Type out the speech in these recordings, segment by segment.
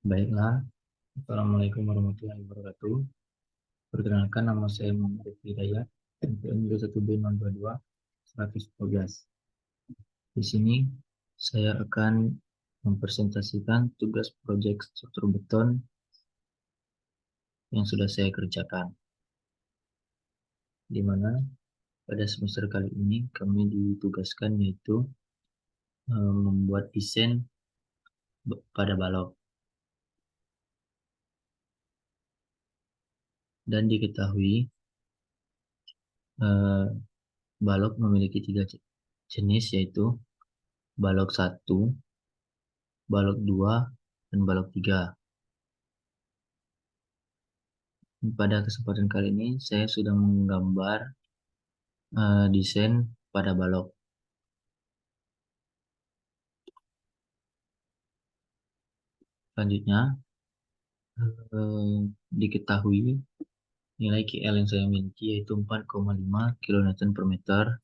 Baiklah, Assalamualaikum warahmatullahi wabarakatuh. Perkenalkan, nama saya Muhammad Hidayat, NPM 21B022 112. Di sini saya akan mempresentasikan tugas proyek struktur beton yang sudah saya kerjakan, di mana pada semester kali ini kami ditugaskan yaitu membuat desain pada balok. Dan diketahui balok memiliki tiga jenis, yaitu balok 1, balok 2, dan balok 3. Pada kesempatan kali ini saya sudah menggambar desain pada balok. Selanjutnya eh, diketahui nilai KL yang saya miliki yaitu 4,5 kN per meter,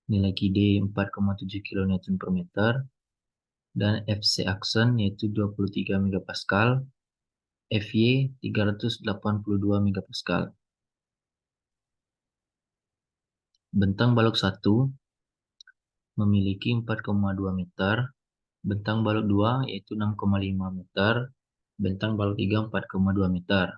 nilai KD 4,7 kN per meter, dan FC Action yaitu 23 megapascal, FY 382 megapascal. Bentang balok 1 memiliki 4,2 meter, bentang balok 2 yaitu 6,5 meter, bentang balok 3 4,2 meter.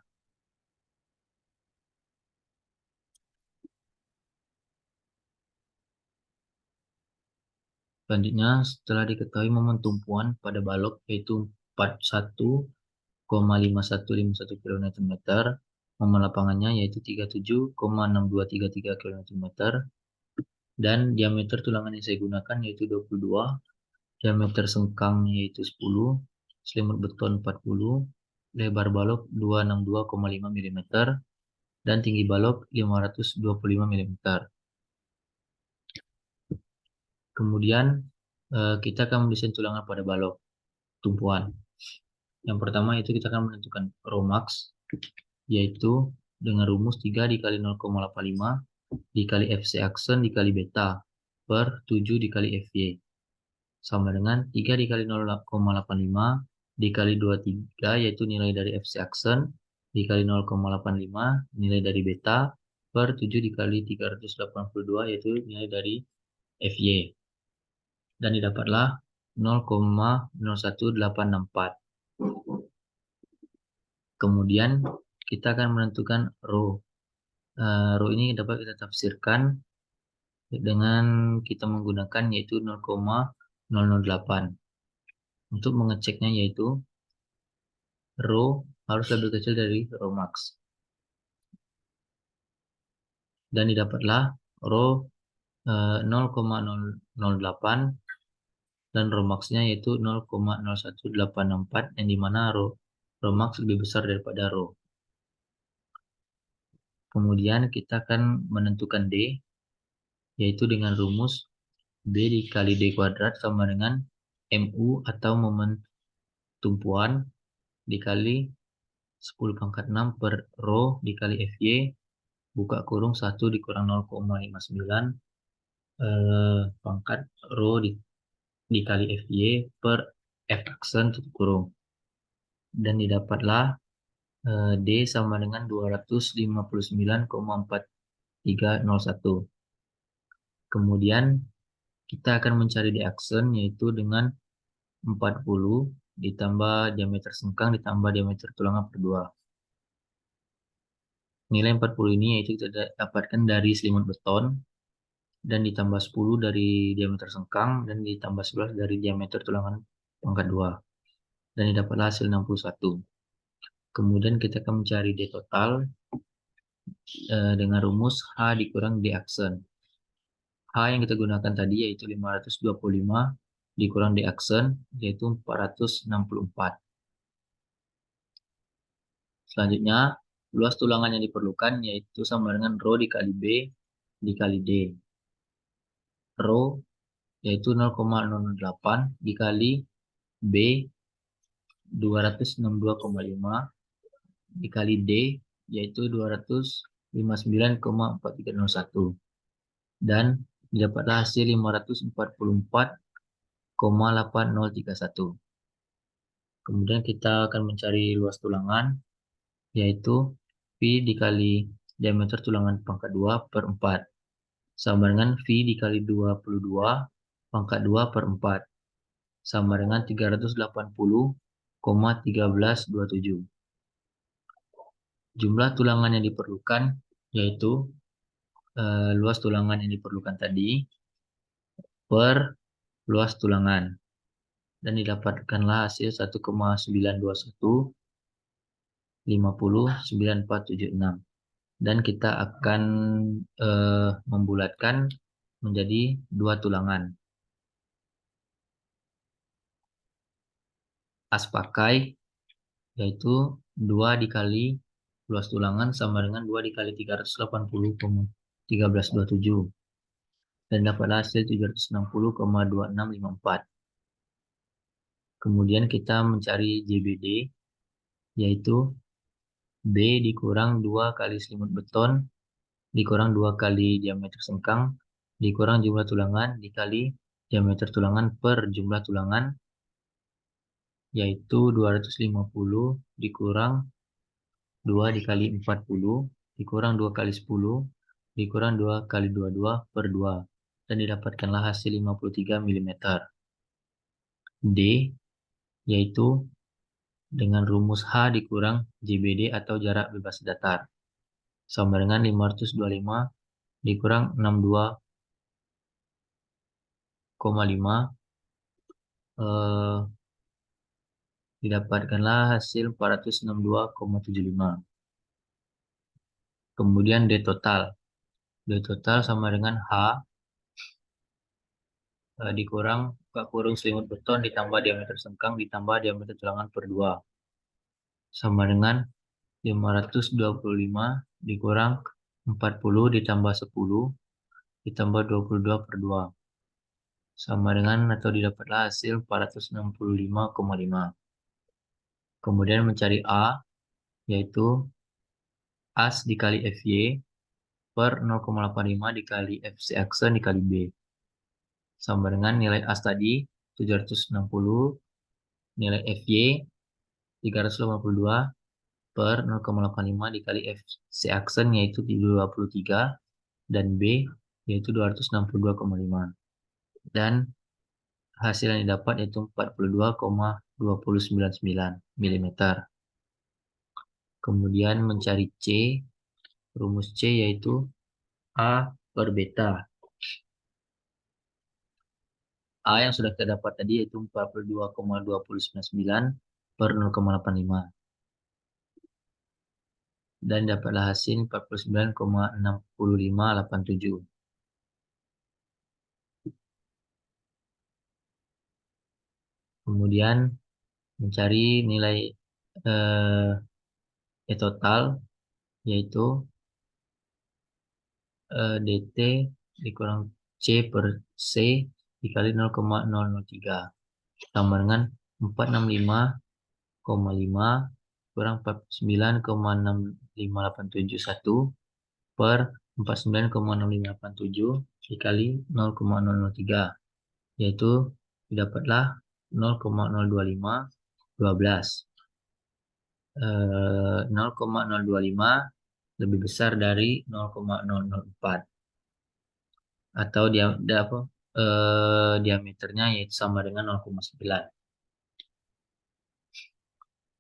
Selanjutnya, setelah diketahui momen tumpuan pada balok yaitu 41,5151 kN, momen lapangannya yaitu 37,6233 kN, dan diameter tulangan yang saya gunakan yaitu 22, diameter sengkang yaitu 10, selimut beton 40, lebar balok 262,5 mm, dan tinggi balok 525 mm. Kemudian kita akan mendesain tulangan pada balok tumpuan. Yang pertama itu kita akan menentukan Rho max, yaitu dengan rumus 3 dikali 0,85 dikali FC Action dikali beta per 7 dikali FY, sama dengan 3 dikali 0,85 dikali 23 yaitu nilai dari FC Action dikali 0,85 nilai dari beta per 7 dikali 382 yaitu nilai dari FY, dan didapatlah 0,01864. Kemudian kita akan menentukan rho. Rho ini dapat kita tafsirkan dengan kita menggunakan yaitu 0,008. Untuk mengeceknya yaitu rho harus lebih kecil dari rho max. Dan didapatlah rho 0,008 dan rho max-nya yaitu 0,01864, yang dimana rho max lebih besar daripada rho. Kemudian kita akan menentukan D, yaitu dengan rumus B dikali D kuadrat sama dengan MU atau momen tumpuan dikali 10 pangkat 6 per rho dikali FY, buka kurung 1 dikurang 0,59 pangkat rho dikali FY per F aksen tutup kurung. Dan didapatlah D sama dengan 259,4301. Kemudian kita akan mencari D aksen yaitu dengan 40 ditambah diameter sengkang ditambah diameter tulangan per 2. Nilai 40 ini yaitu kita dapatkan dari selimut beton, dan ditambah 10 dari diameter sengkang, dan ditambah 11 dari diameter tulangan pangkat 2. Dan didapatlah hasil 61. Kemudian kita akan mencari D total dengan rumus H dikurang D aksen. H yang kita gunakan tadi yaitu 525 dikurang D aksen yaitu 464. Selanjutnya, luas tulangan yang diperlukan yaitu sama dengan rho dikali B dikali D. Rho yaitu 0,008 dikali B 262,5 dikali D yaitu 259,4301, dan didapatlah hasil 544,8031. Kemudian kita akan mencari luas tulangan, yaitu V dikali diameter tulangan pangkat 2 per 4. Sama dengan V dikali 22 pangkat 2 per 4. Sama dengan 380,1327. Jumlah tulangan yang diperlukan, yaitu luas tulangan yang diperlukan tadi per luas tulangan. Dan didapatkanlah hasil 1,921 50,9476. Dan kita akan membulatkan menjadi dua tulangan. As pakai yaitu 2 dikali luas tulangan sama dengan 2 dikali 380,1327. Dan dapatlah hasil 760,2654. Kemudian kita mencari JBD, yaitu B dikurang 2 kali selimut beton, dikurang 2 kali diameter sengkang, dikurang jumlah tulangan, dikali diameter tulangan per jumlah tulangan, yaitu 250 dikurang 2 dikali 40, dikurang 2 kali 10, dikurang 2 kali 22 per 2. Dan didapatkanlah hasil 53 mm. D, yaitu dengan rumus H dikurang JBD atau jarak bebas datar, sama dengan 525 dikurang 62,5, didapatkanlah hasil 462,75. Kemudian D total. D total sama dengan H dikurang kurung selimut beton ditambah diameter sengkang ditambah diameter tulangan per 2. Sama dengan 525 dikurang 40 ditambah 10 ditambah 22 per 2. Sama dengan atau didapatlah hasil 465,5. Kemudian mencari A, yaitu As dikali FY per 0,85 dikali FC aksen dikali B. Sama dengan nilai As tadi 760, nilai FY 382 per 0,85 dikali FC aksen yaitu 23 dan B yaitu 262,5. Dan hasil yang didapat yaitu 42,299 mm. Kemudian mencari C, rumus C yaitu A per beta. A yang sudah kita dapat tadi yaitu 42,299 per 0,85. Dan dapatlah hasil 49,6587. Kemudian mencari nilai E total, yaitu DT dikurang C per C dikali 0,003 sama dengan 465,5 kurang 49,65871 per 49,6587 dikali 0,003, yaitu didapatlah 0,025 12. 0,025 lebih besar dari 0,004 atau diameternya yaitu sama dengan 0,9.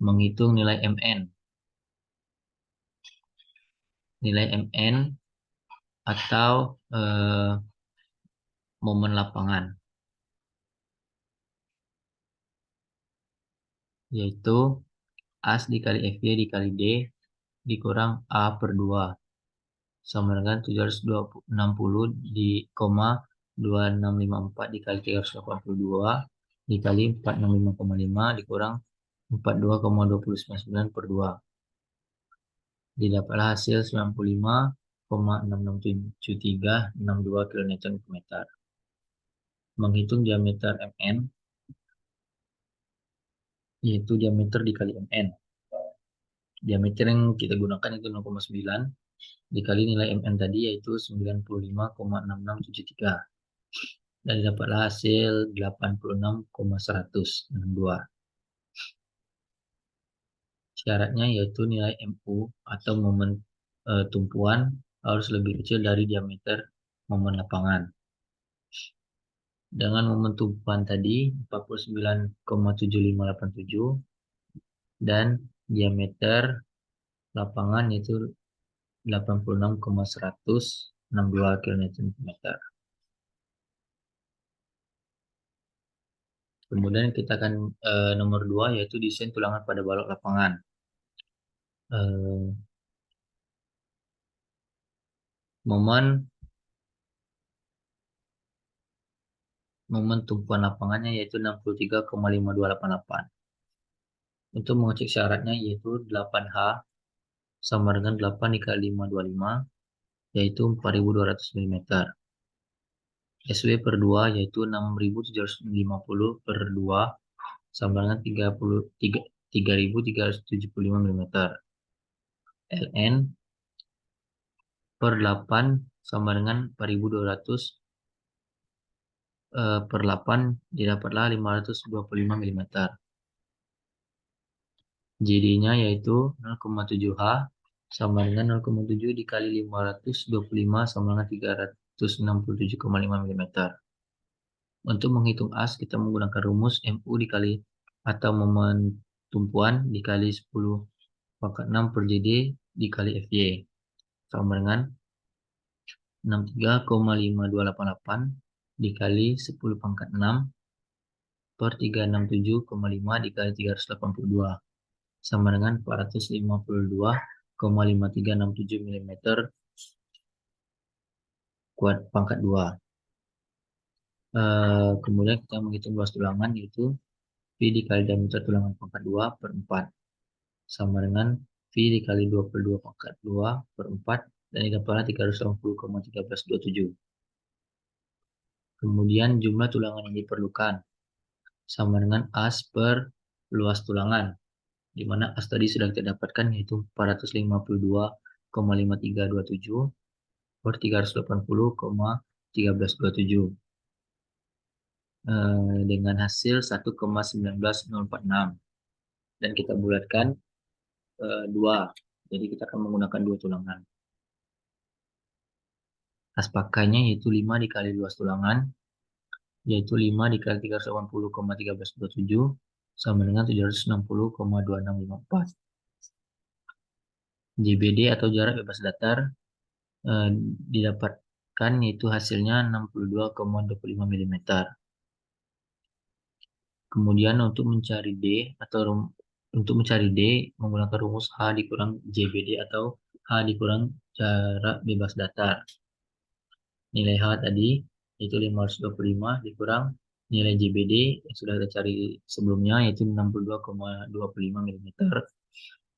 Menghitung nilai MN. Nilai MN atau momen lapangan, yaitu As dikali FY dikali D dikurang A per 2 sama dengan 760 2654 dikali 382 dikali 465,5 dikurang 42,299 per 2. Didapatlah hasil 95,667362 kN/m. Menghitung diameter MN, yaitu diameter dikali MN. Diameter yang kita gunakan itu 0,9 dikali nilai MN tadi yaitu 95,6673. Dan didapatlah hasil 86,162. Syaratnya yaitu nilai MU atau momen tumpuan harus lebih kecil dari diameter momen lapangan. Dengan momen tumpuan tadi 49,7587 dan diameter lapangan yaitu 86,162 km². Kemudian kita akan nomor 2 yaitu desain tulangan pada balok lapangan. Momen tumpuan lapangannya yaitu 63,5288. Untuk mengecek syaratnya yaitu 8H sama dengan 8 dikali 525 yaitu 4200 mm. SW per 2 yaitu 6750 per 2 sama dengan 3375 mm. LN per 8 sama dengan 4200 per 8 didapatlah 525 mm. JD-nya yaitu 0,7H sama dengan 0,7 dikali 525 sama dengan 367,5 mm. Untuk menghitung as, kita menggunakan rumus MU dikali atau momen tumpuan dikali 10/6 per JD dikali FY sama dengan 63,5288 dikali 10/6 per 367,5 dikali 382 sama dengan 452,5367 mm kuat pangkat 2. Kemudian kita menghitung luas tulangan yaitu V dikali diameter tulangan pangkat 2 per 4 sama dengan V dikali 2 per 2 pangkat 2 per 4 dan didapatlah 380,1327. Kemudian jumlah tulangan yang diperlukan sama dengan as per luas tulangan, di mana as tadi sudah kita dapatkan yaitu 452,5327 per 380,1327 dengan hasil 1,19046 dan kita bulatkan 2. Jadi kita akan menggunakan 2 tulangan. As pakainya yaitu 5 dikali luas tulangan yaitu 5 dikali 380,1327 sama dengan 760,2654. JBD atau jarak bebas datar didapatkan yaitu hasilnya 62,25 mm. Kemudian untuk mencari D menggunakan rumus H dikurang JBD atau H dikurang jarak bebas datar. Nilai H tadi yaitu 525 dikurang nilai JBD yang sudah kita cari sebelumnya yaitu 62,25 mm.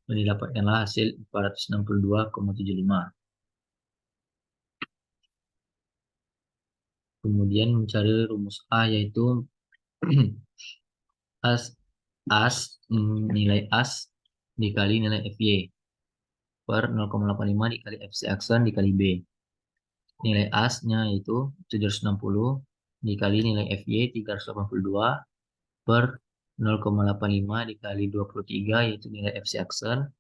Dan didapatkanlah hasil 462,75. Kemudian mencari rumus A yaitu nilai as dikali nilai FY per 0,85 dikali FC aksen dikali B. Nilai as-nya yaitu 760 dikali nilai FY 382 per 0,85 dikali 23 yaitu nilai FC aksen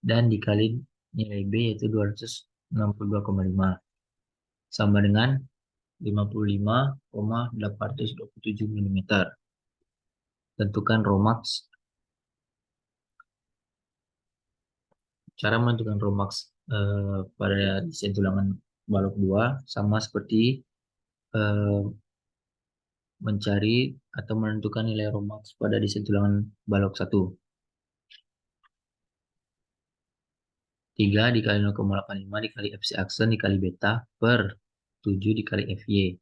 dan dikali nilai B yaitu 262,5 sama dengan 55,827 mm. Tentukan Romax. Cara menentukan Romax pada desain tulangan balok 2 sama seperti mencari atau menentukan nilai Romax pada desain tulangan balok 1. 3 dikali 0,85 dikali FC aksen dikali beta per 7 dikali FY.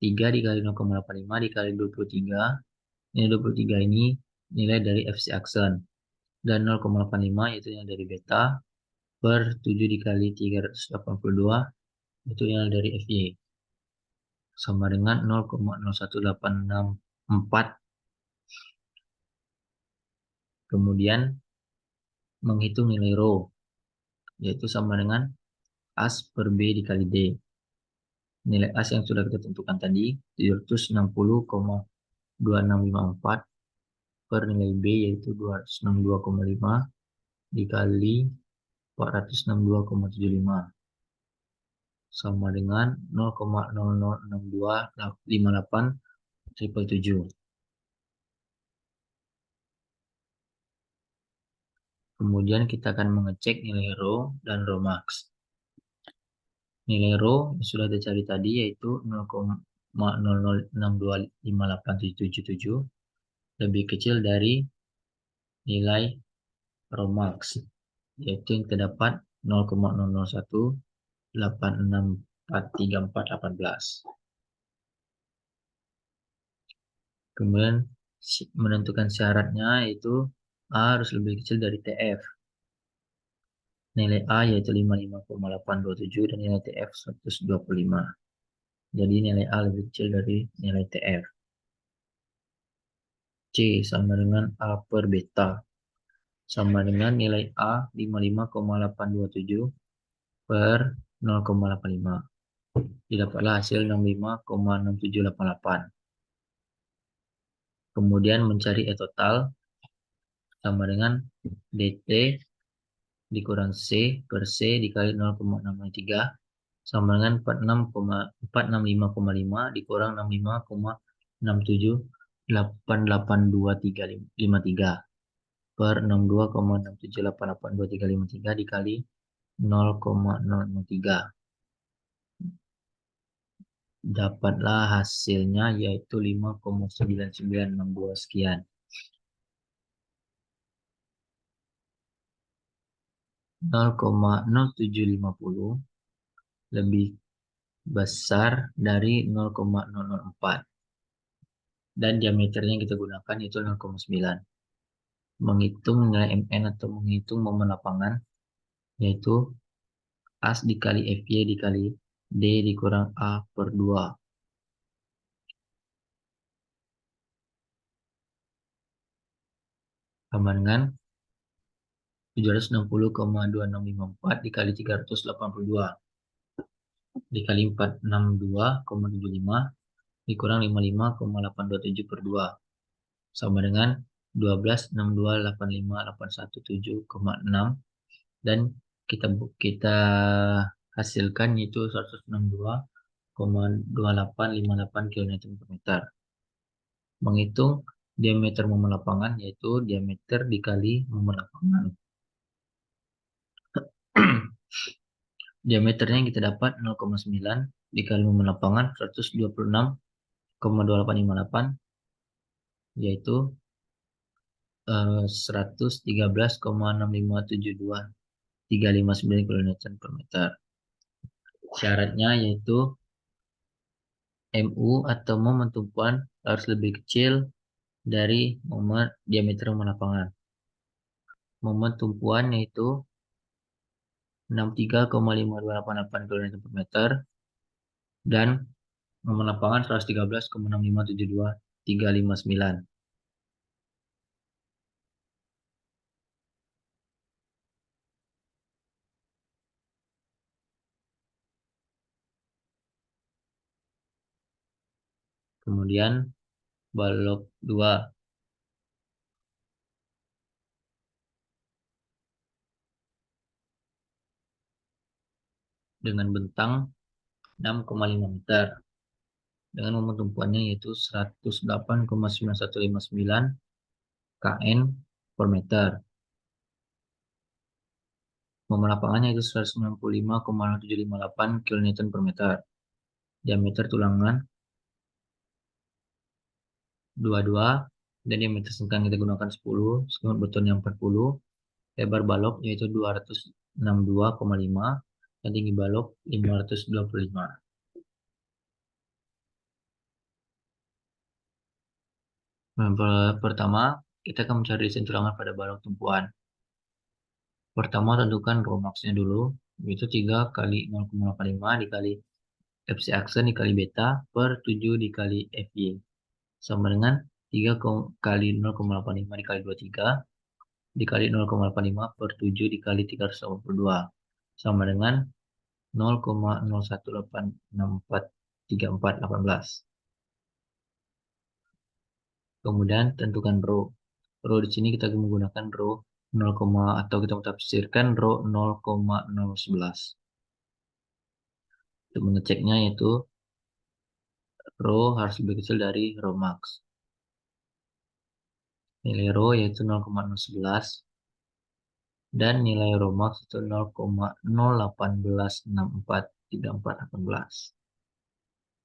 3 dikali 0,85 dikali 23. Nilai 23 ini nilai dari FC aksen. Dan 0,85 yaitu yang dari beta per 7 dikali 382 itu nilai dari FY. Sama dengan 0,01864. Kemudian menghitung nilai rho yaitu sama dengan as per B dikali D. Nilai as yang sudah kita tentukan tadi 760,2654 per nilai B yaitu 262,5 dikali 462,75 sama dengan 0,006258 Kemudian kita akan mengecek nilai rho dan rho max. Nilai rho yang sudah dicari tadi yaitu 0,00625877 lebih kecil dari nilai rho max, yaitu yang terdapat 0,0018643418. Kemudian menentukan syaratnya yaitu A harus lebih kecil dari TF. Nilai A yaitu 55,827 dan nilai TF 125. Jadi nilai A lebih kecil dari nilai TF. C sama dengan A per beta. Sama dengan nilai A 55,827 per 0,85. Didapatlah hasil 65,6788. Kemudian mencari E total sama dengan DT dikurang C per C dikali 0,603 sama dengan 465,5 dikurang 65,67882353 per 62,67882353 dikali 0,003. Dapatlah hasilnya yaitu 5,9962 sekian. 0,0750 lebih besar dari 0,004 dan diameternya yang kita gunakan itu 0,9. Menghitung nilai MN atau menghitung momen lapangan yaitu AS dikali FY dikali D dikurang A per 2. Sama dengan 760,2654 dikali 382 dikali 462,75 dikurang 55,827 per 2 sama dengan 12,62858117,6 dan kita hasilkan yaitu 162,2858 kN per meter. Menghitung diameter momen lapangan yaitu diameter dikali momen lapangan. Diameternya yang kita dapat 0,9 dikali momen lapangan 126,2858 yaitu 113,6572359 kN per meter. Syaratnya yaitu MU atau momen tumpuan harus lebih kecil dari momen diameter momen lapangan. Momen tumpuan yaitu 63,5288 kN per meter dan momen lapangan 113,6572359. Kemudian balok 2 dengan bentang 6,5 meter dengan momen tumpuannya yaitu 108,9159 kN per meter. Momen lapangannya itu 195,0758 kN per meter. Diameter tulangan 22 dan diameter sengkang kita gunakan 10, selimut betonnya 40, lebar balok yaitu 262,5 dan tinggi balok 525. Pertama, kita akan mencari desain tulangan pada balok tumpuan. Pertama, tentukan rho max-nya dulu, yaitu 3 kali 0,85 dikali FC aksen dikali beta per 7 dikali FY. Sama dengan 3 kali 0,85 dikali 23 dikali 0,85 per 7 dikali 382. Sama dengan 0,0186434818. Kemudian tentukan rho. Rho di sini kita menggunakan rho 0, atau kita tafsirkan rho 0,011. Untuk mengeceknya yaitu rho harus lebih kecil dari rho max. Nilai rho yaitu 0,011 dan nilai rho max itu 0,018643418.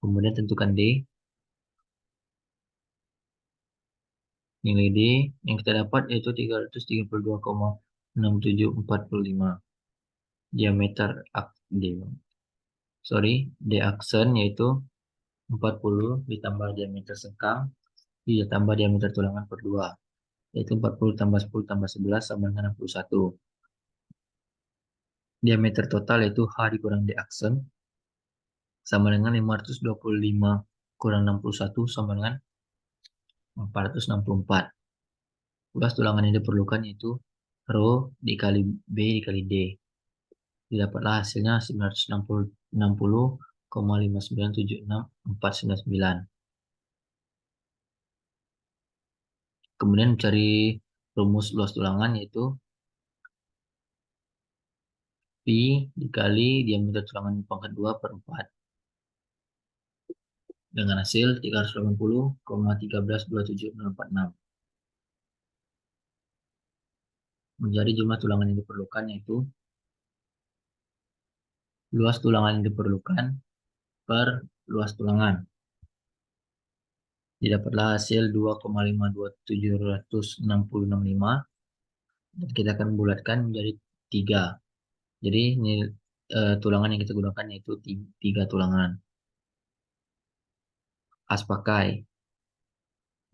Kemudian tentukan D. Nilai D yang kita dapat yaitu 332,6745. Diameter D. D aksen yaitu 40 ditambah diameter sengkang ditambah diameter tulangan per 2, yaitu 40 tambah 10 tambah 11 sama dengan 61. Diameter total yaitu H dikurang D aksen sama dengan 525 kurang 61 sama dengan 464. Luas tulangan yang diperlukan yaitu rho dikali B dikali D. Didapatlah hasilnya 960,5976,499. Kemudian mencari rumus luas tulangan yaitu Pi dikali diameter tulangan pangkat 2 per 4. Dengan hasil 380,1327046. Menjadi jumlah tulangan yang diperlukan yaitu luas tulangan yang diperlukan per luas tulangan. Didapatlah hasil 2,5276065 dan kita akan bulatkan menjadi 3. Jadi ini tulangan yang kita gunakan yaitu 3 tulangan. As pakai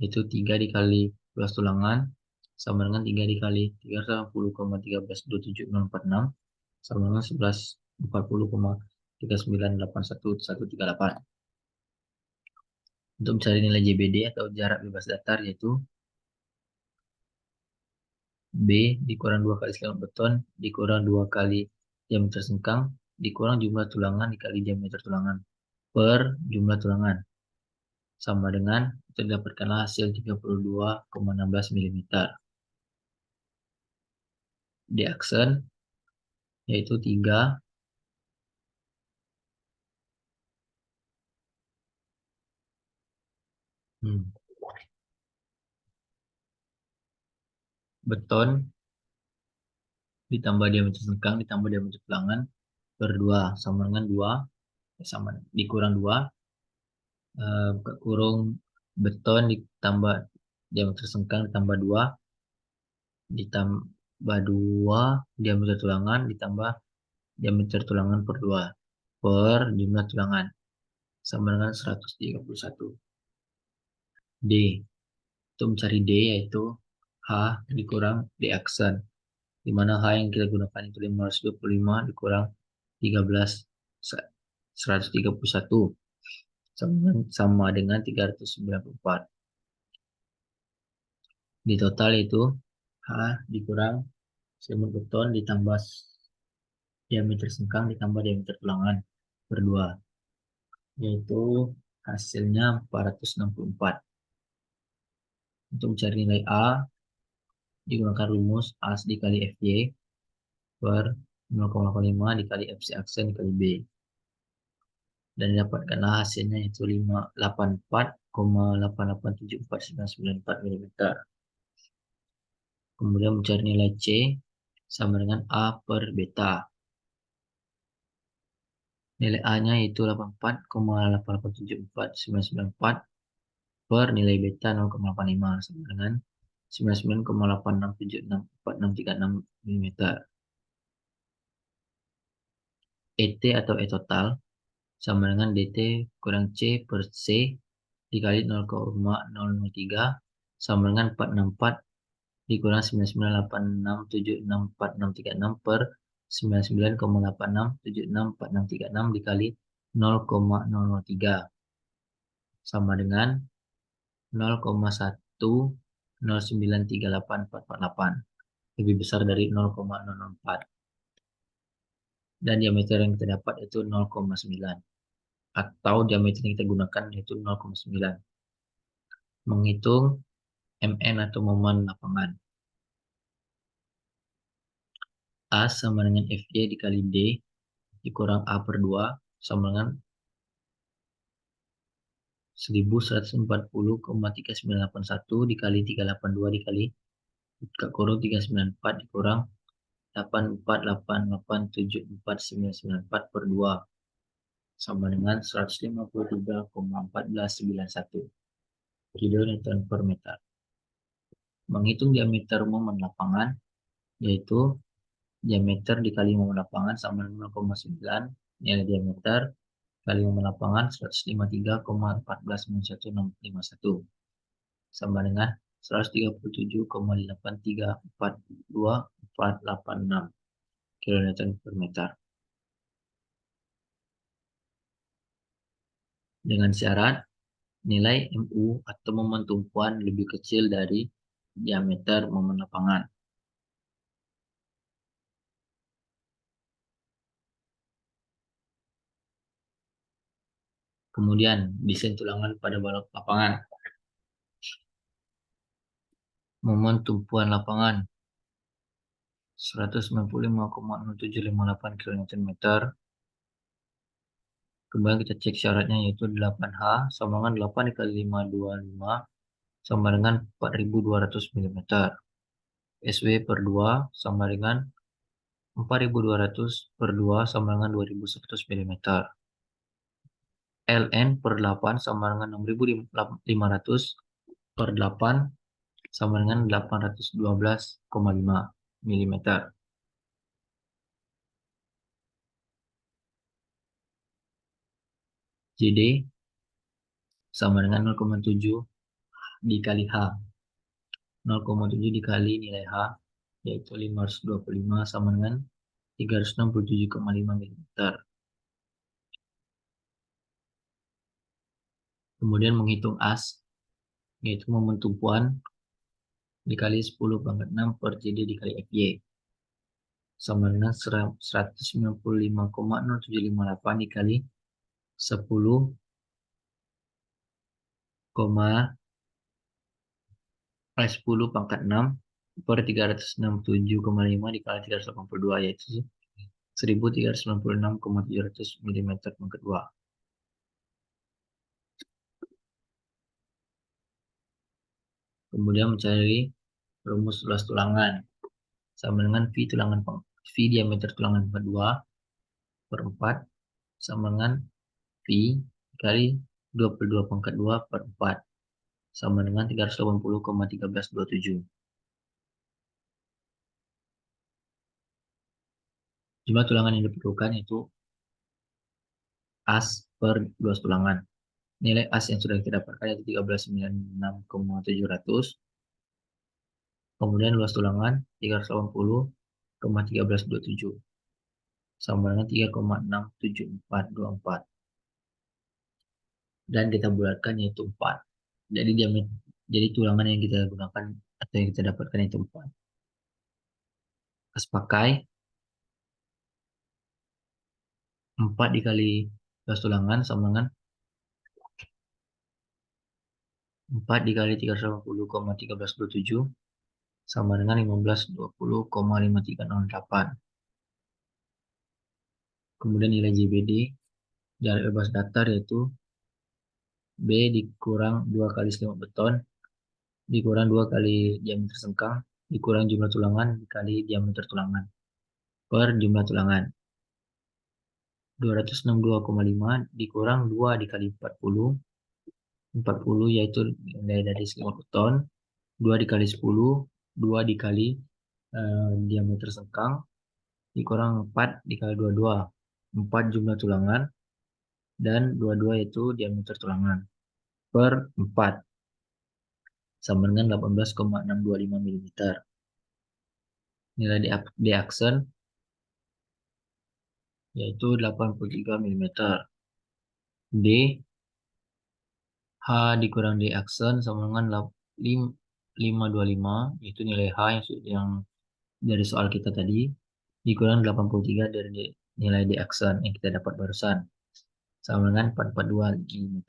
itu 3 dikali luas tulangan sama dengan 3 dikali 380,1327046 sama dengan 1140,39811138. Untuk mencari nilai JBD atau jarak bebas datar yaitu B dikurang 2 kali selimut beton dikurang 2 kali diameter sengkang dikurang jumlah tulangan dikali diameter tulangan per jumlah tulangan sama dengan itu didapatkanlah hasil 32,16 mm. D aksen yaitu 3 beton ditambah diameter sengkang ditambah diameter tulangan per 2 sama dengan 2 sama dikurang 2 buka kurung beton ditambah diameter sengkang ditambah 2 ditambah 2 diameter tulangan ditambah diameter tulangan per 2 per jumlah tulangan sama dengan 131. D. Untuk mencari D yaitu H dikurang D aksen, di mana H yang kita gunakan itu 525 dikurang 13 131 sama dengan 394. Di total itu H dikurang selimut beton ditambah diameter sengkang ditambah diameter tulangan per 2, yaitu hasilnya 464. Untuk mencari nilai A digunakan rumus A dikali FY per 0,85 dikali FC aksen dikali B. Dan didapatkanlah hasilnya yaitu 584,88749994 mm. Kemudian mencari nilai C sama dengan A per beta. Nilai A-nya yaitu 84,88749994 per nilai beta 0,85 sama dengan 99,86764636 mm. ET atau E total sama dengan DT kurang C per C dikali 0,003 sama dengan 464 dikurang 99,86764636 per 99,86764636 dikali 0,003 sama dengan 0,1093848, lebih besar dari 0,004. Dan diameter yang kita dapat itu 0,9 atau diameter yang kita gunakan yaitu 0,9. Menghitung MN atau momen lapangan. A sama dengan FY dikali D dikurang A per 2 sama dengan 1140,3981 dikali 382 dikali buka kurung 394 dikurang 848874994 per 2 sama dengan 153,1491 kilonewton per meter. Menghitung diameter momen lapangan, yaitu diameter dikali momen lapangan sama dengan 0,9, nilai diameter kali momen lapangan 153,149151 sama dengan 137,8342486 kilonewton per meter. Dengan syarat nilai MU atau momen tumpuan lebih kecil dari diameter momen lapangan. Kemudian desain tulangan pada balok lapangan. Momen tumpuan lapangan 195,0758 kN/meter. Kemudian kita cek syaratnya yaitu 8H sama dengan 8 dikali 525 sama dengan 4200 mm. SW per 2 sama dengan 4200 per 2 sama dengan 2100 mm. LN per 8 sama dengan 6500 per 8 sama dengan 812,5 mm. JD sama dengan 0,7 dikali H. 0,7 dikali nilai H, yaitu 525 sama dengan 367,5 mm. Kemudian menghitung as, yaitu momen tumpuan dikali 10⁻6 per JD dikali FY. Sama dengan 195,0758 dikali 10, 10⁻6 per 367,5 dikali 382, yaitu 1396,700 mm pangkat 2. Kemudian mencari rumus luas tulangan sama dengan V diameter tulangan pangkat 2 per 4 sama dengan V dikali 22 pangkat 2 per 4 sama dengan 380,1327. Jumlah tulangan yang diperlukan itu as per luas tulangan. Nilai as yang sudah kita dapatkan yaitu 1396,700. Kemudian luas tulangan 380,1327 sama dengan 3,67424. Dan kita bulatkan yaitu 4. Jadi tulangan yang kita gunakan atau yang kita dapatkan itu 4. As pakai 4 dikali luas tulangan sama dengan 4 dikali 380,1327 sama dengan 1520,5308. Kemudian nilai JBD jarak bebas datar yaitu B dikurang 2 kali selimut beton dikurang 2 kali diameter sengkang dikurang jumlah tulangan dikali diameter tulangan per jumlah tulangan. 262,5 dikurang 2 dikali 40 yaitu nilai dari selimut beton, 2 dikali 10 2 dikali diameter sengkang dikurang 4 dikali 22 4 jumlah tulangan dan 22 yaitu diameter tulangan per 4 sama dengan 18,625 mm. Nilai di aksen yaitu 83 mm. D H dikurang D aksen sama dengan 525 yaitu nilai H yang dari soal kita tadi dikurang 83 dari nilai D aksen yang kita dapat barusan sama dengan 442 mm.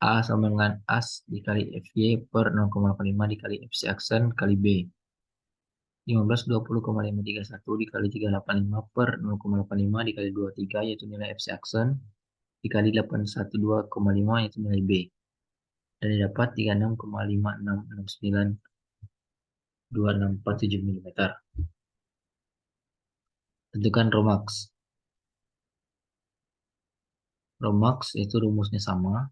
A sama dengan AS dikali FY per 0,85 dikali FC aksen kali B. 1520,531 dikali 385 per 0,85 dikali 23 yaitu nilai FC aksen dikali 812,5 yaitu nilai B. Dan didapat 36,56692647 mm. Tentukan Romax. Romax itu rumusnya sama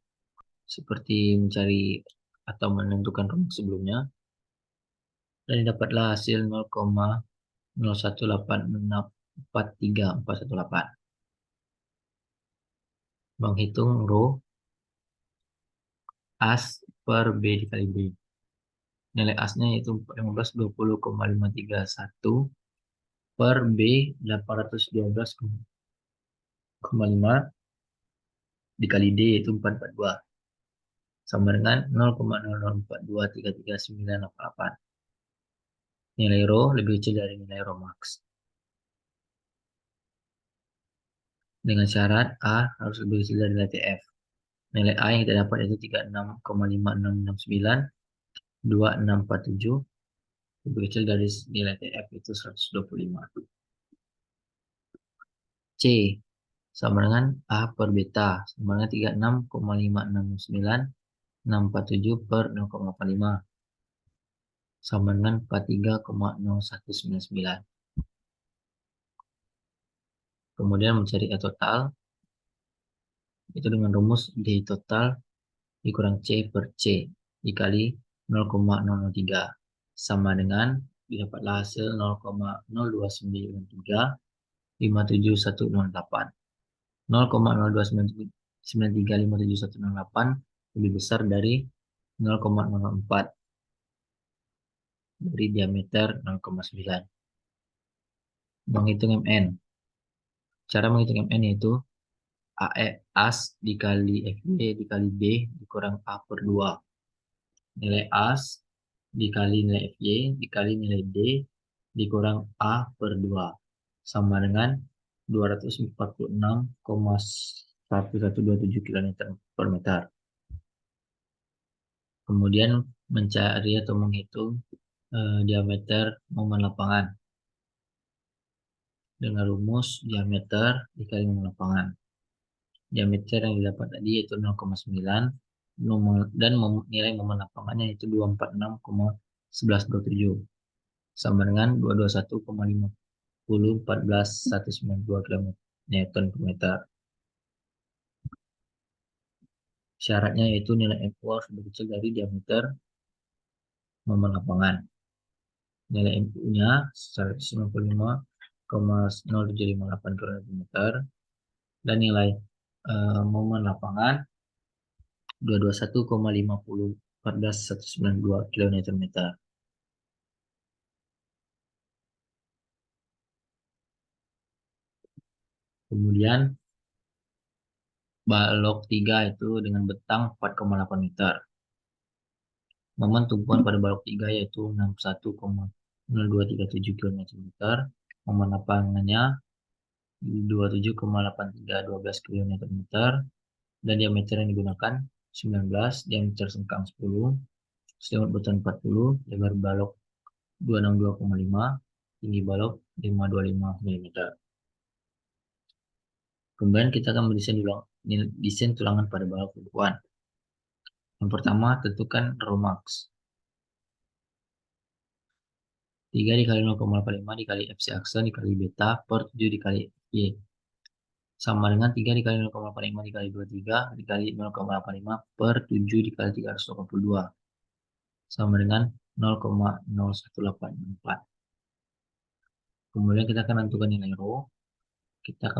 seperti mencari atau menentukan Romax sebelumnya. Dan dapatlah hasil 0,018643418. Menghitung rho AS per B dikali B. Nilai AS-nya yaitu 1520,531 per B 812,5 dikali D yaitu 442 sama dengan 0,004233988. Nilai rho lebih kecil dari nilai rho max. Dengan syarat A harus lebih kecil dari nilai TF. Nilai A yang kita dapat yaitu 36,5669 2647 lebih kecil dari nilai TF itu 125. C sama dengan A per beta sama dengan 36,5669 647 per 0,85 sama dengan 43,0199. Kemudian mencari E total itu dengan rumus D total dikurang C per C dikali 0,003 sama dengan didapatlah hasil 0,029357108. 0,029357108 lebih besar dari 0,004 dari diameter 0,9. Menghitung MN. Cara menghitung MN yaitu AS dikali FB dikali B dikurang A per 2. Nilai AS dikali nilai FY dikali nilai D dikurang A per 2. Sama dengan 246,1127 kN per meter. Kemudian mencari atau menghitung diameter momen lapangan dengan rumus diameter dikali momen lapangan. Diameter yang didapat tadi yaitu 0,9 dan nilai momen lapangannya yaitu 246,1127 sama dengan 221,5014192 kN per meter. Syaratnya yaitu nilai MU harus lebih kecil dari diameter momen lapangan. Nilai MU-nya 195,0758 kN dan nilai momen lapangan 221,5014192 kN. Kemudian balok 3 itu dengan bentang 4,8 meter. Momen tumpuan pada balok 3 yaitu 61,0237 kN. Momen lapangannya 27,8312 kN dan diameter yang digunakan 19, diameter sengkang 10, selimut beton 40, lebar balok 262,5, tinggi balok 525 mm. Kemudian kita akan mendesain tulangan pada balok tumpuan. Yang pertama, tentukan Romax. 3 dikali 0,85 dikali FC aksen dikali beta per 7 dikali Y. Sama dengan 3 dikali 0,85 dikali 23 dikali 0,85 per 7 dikali 382. Sama dengan 0,0184. Kemudian kita akan tentukan nilai rho. Kita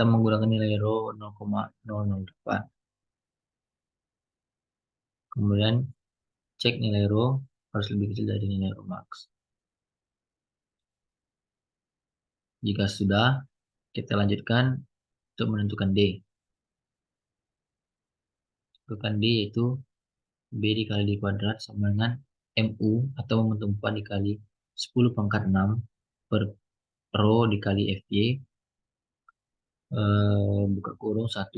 menggunakan nilai rho 0,008. Kemudian cek nilai rho harus lebih kecil dari nilai rho max. Jika sudah, kita lanjutkan untuk menentukan D. Tentukan D yaitu B dikali D kuadrat sama dengan MU atau momen tumpuan dikali 10 pangkat 6 per rho dikali FY buka kurung 1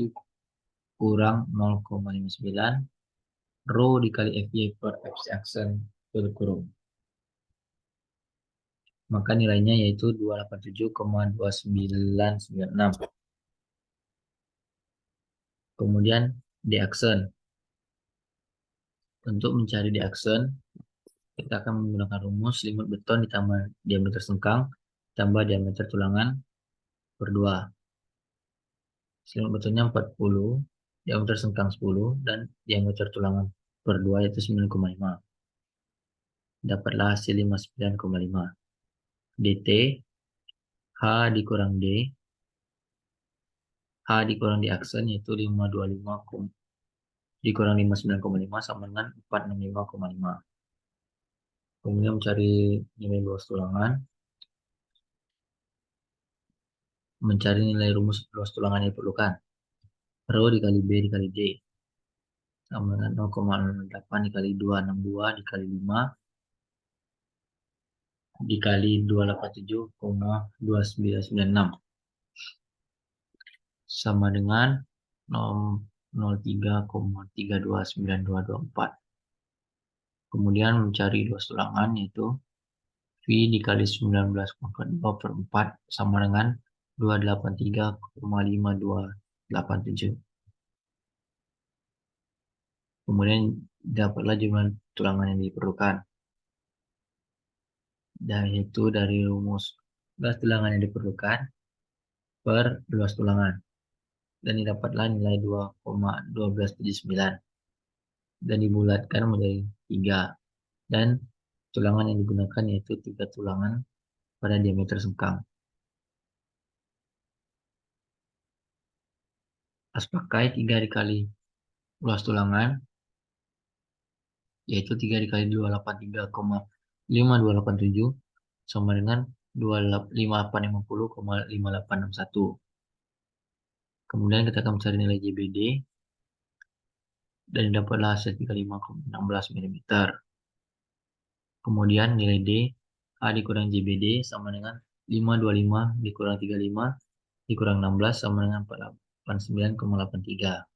kurang 0,59 rho dikali FY per FC aksen tutup kurung. Maka nilainya yaitu 287,2996. Kemudian D aksen. Untuk mencari D aksen, kita akan menggunakan rumus limit beton ditambah diameter sengkang tambah diameter tulangan per 2. Limit betonnya 40, diameter sengkang 10, dan diameter tulangan per 2 yaitu 9,5. Dapatlah hasil 59,5. DT H dikurang D, H dikurang D aksen yaitu 525 dikurang 59,5 sama dengan 465,5. Kemudian mencari nilai luas tulangan. Mencari nilai rumus luas tulangan yang diperlukan. Rho dikali B dikali D sama dengan 0,08 dikali 262 dikali 5 dikali 287,2996 sama dengan 03,329224. Kemudian mencari luas tulangan yaitu V dikali 19,2 per 4 sama dengan 283,5287. Kemudian dapatlah jumlah tulangan yang diperlukan. Dan itu dari rumus luas tulangan yang diperlukan per luas tulangan. Dan didapatlah nilai 2,1279. Dan dibulatkan menjadi 3. Dan tulangan yang digunakan yaitu 3 tulangan pada diameter sengkang. As pakai 3 dikali luas tulangan yaitu 3 dikali 283,5287 sama dengan 5850,5861. Kemudian kita akan mencari nilai JBD dan dapatlah hasil 35,16 mm. Kemudian nilai D A dikurang JBD sama dengan 525 dikurang 35 dikurang 16 sama dengan 489,83.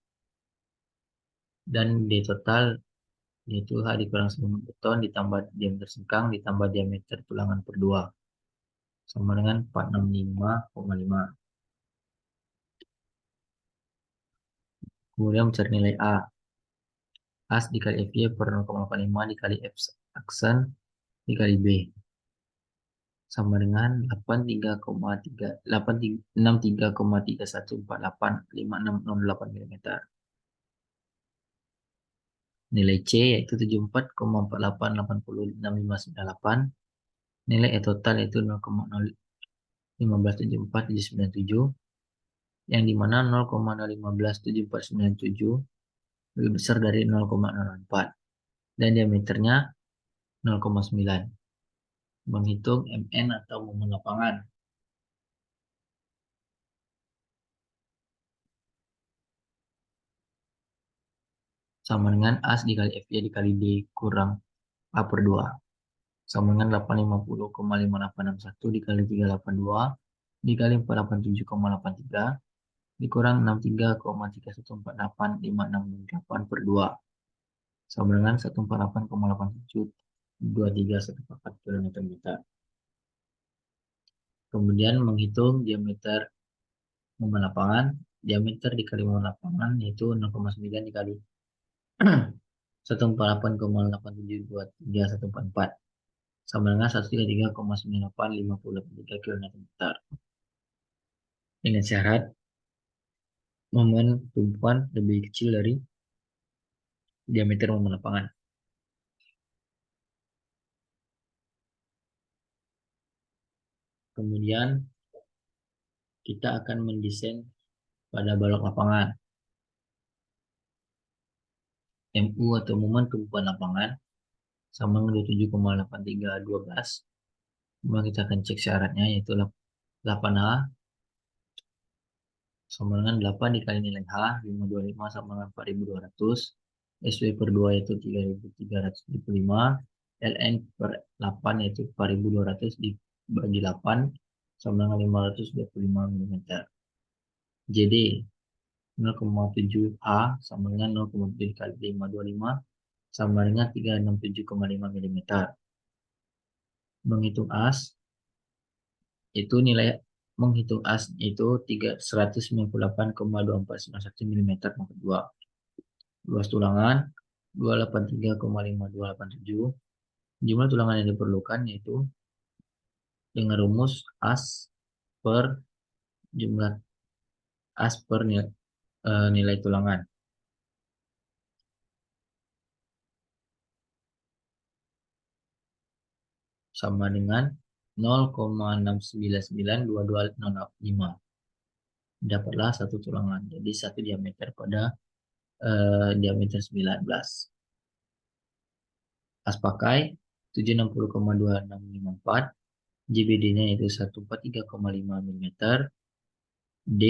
Dan D total yaitu H dikurang selimut beton ditambah diameter sengkang ditambah diameter tulangan per 2 sama dengan 465,5. Kemudian mencari nilai A. As dikali FY per 0,85 dikali F aksen dikali B sama dengan 63,31485608 mm. Nilai C yaitu 74,48806598. Nilai E total yaitu 0,01574,797 yang dimana 0,0157497 lebih besar dari 0,04 dan diameternya 0,9. Menghitung MN atau momen lapangan. Sama dengan As dikali FY dikali D kurang A per 2. Sama dengan 850,5861 dikali 382 dikali 487,83 dikurang 63,31485668 per 2. Sama dengan 148,872314 km/meter. Kemudian menghitung diameter momen lapangan. Diameter dikali momen lapangan yaitu 0,9 dikali 148,872314 sama dengan 133,985083 km/meter. Dengan syarat momen tumpuan lebih kecil dari diameter momen lapangan. Kemudian kita akan mendesain pada balok lapangan. MU atau momen tumpuan lapangan sama dengan 27,8312. Kemudian kita akan cek syaratnya yaitu 8H sama dengan 8 dikali nilai H 525 sama dengan 4200. SW per 2 yaitu 3375. LN per 8 yaitu 4200 dibagi 8 sama dengan 525 mm. JD 0,7 A sama dengan 0,7 kali 525 sama dengan 367,5 mm. Menghitung as itu nilai menghitung as itu 198,2491 mm pangkat 2. Luas tulangan 283,5287. Jumlah tulangan yang diperlukan yaitu dengan rumus as per jumlah as per nilai tulangan sama dengan 0,6992205. Dapatlah satu tulangan. Jadi satu diameter pada diameter 19. As pakai 760,2654. JBD-nya itu 143,5 mm. D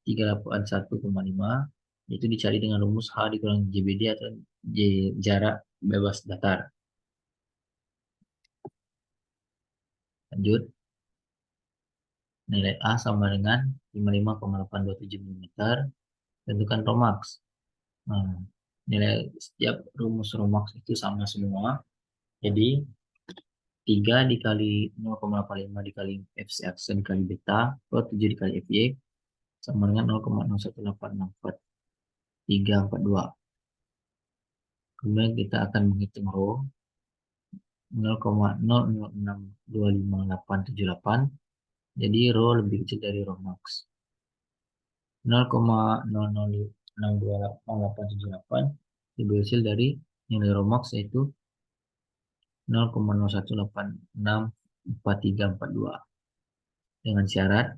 381,5. Itu dicari dengan rumus H dikurangi JBD atau jarak bebas datar. Lanjut. Nilai A sama dengan 55,827 mm. Tentukan Romax. Nah, nilai setiap rumus Romax itu sama semua. Jadi 3 dikali 0,85 dikali FCX dikali beta per 7 dikali FY sama dengan 0,01864342. Kemudian kita akan menghitung rho 0,00625878. Jadi rho lebih kecil dari rho max. 0,00625878 lebih kecil dari nilai rho max yaitu 0,01864342. Dengan syarat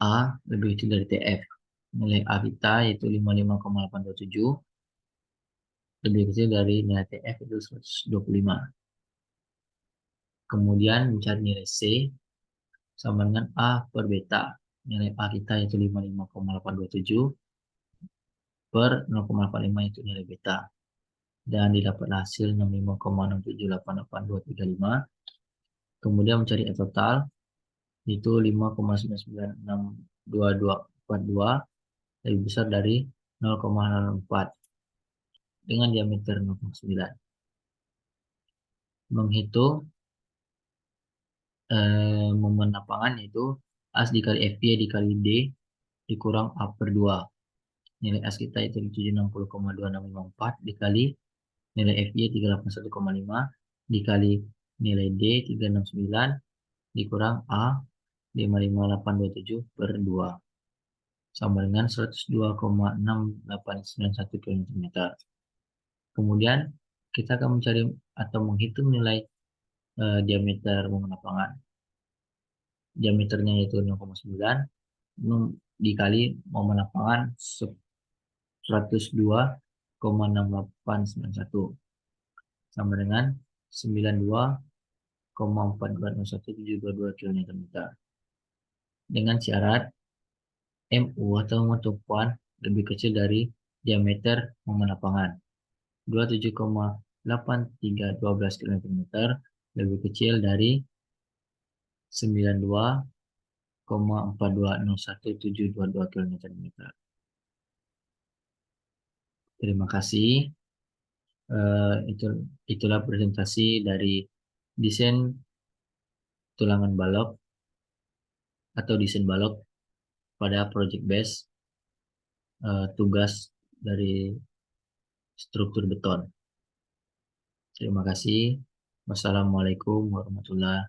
A lebih kecil dari TF. Nilai A kita yaitu 55,827 lebih kecil dari nilai TF itu 125. Kemudian mencari nilai C sama dengan A per beta. Nilai A kita yaitu 55,827 per 0,85 itu nilai beta. Dan didapat hasil 65,6788235. Kemudian mencari A total itu 5,996242 lebih besar dari 0,04 dengan diameter 0,9. Menghitung momen lapangan yaitu as dikali FY dikali D dikurang A per 2. Nilai as kita itu 760,2654 dikali nilai FY 381,5 dikali nilai D 369 dikurang A 55827 per 2 sama dengan 102,6891 km. Kemudian kita akan mencari atau menghitung nilai diameter momen lapangan. Diameternya yaitu 0,9 dikali momen lapangan 102,6891 sama dengan 92,420172 km. Dengan syarat MU atau momen tumpuan lebih kecil dari diameter momen lapangan. 27,8312 km lebih kecil dari 92,420172 km. Terima kasih. Itulah presentasi dari desain tulangan balok atau desain balok pada project base tugas dari struktur beton. Terima kasih. Wassalamualaikum warahmatullahi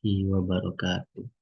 wabarakatuh.